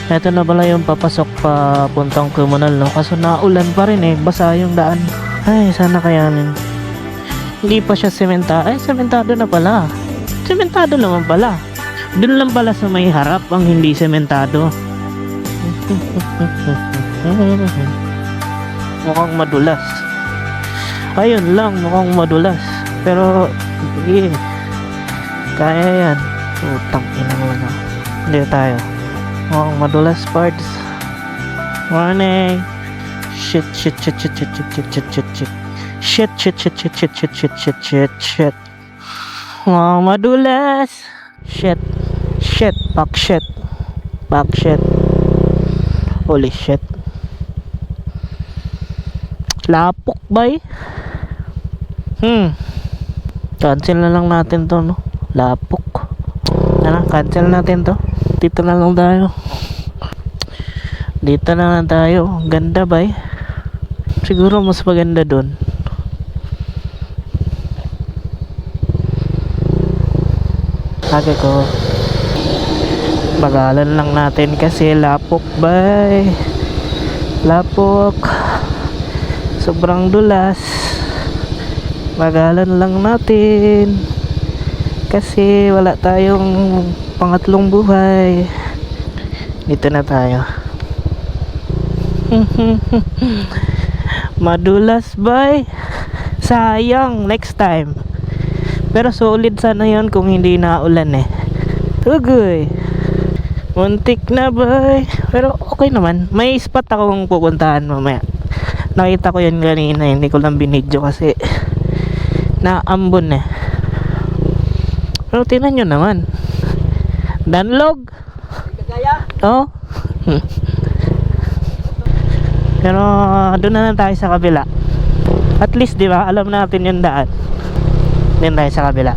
Ito na pala yung papasok pa puntang Comunal, no? Kaso naulan pa rin eh, basa yung daan. Ay, sana kayanin. Hindi pa siya sementado na pala. Sementado naman pala. Dun lang pala sa may harap ang hindi sementado. Mukhang madulas. Ayun lang, mukhang madulas. Pero, sige. Kaya yan. Putang ina mo na. Hindi tayo. Mukhang madulas parts. Morning. Shit. Mukhang madulas. Shit. Back shit. Holy shit. Lapok bay. Cancel na lang natin to, no? Lapok. Ano, cancel natin to. Dito na lang tayo. Ganda bay. Siguro mas maganda dun. Sabi ko, bagalan lang natin kasi lapok bay. Lapok. Sobrang dulas. Bagalan lang natin kasi wala tayong pangatlong buhay. Dito na tayo. Madulas bay. Sayang, next time. Pero solid sana yon kung hindi naulan eh. Ugoy. Muntik na bay. Pero okay naman. May spot akong pupuntahan mamaya. Nakita ko yan kanina. Hindi ko lang binidyo kasi naambon eh. Pero tingnan nyo naman. Danlog. Oh. Pero doon na lang tayo sa kabila. At least 'di ba, alam natin yung daan. Doon tayo sa kabila.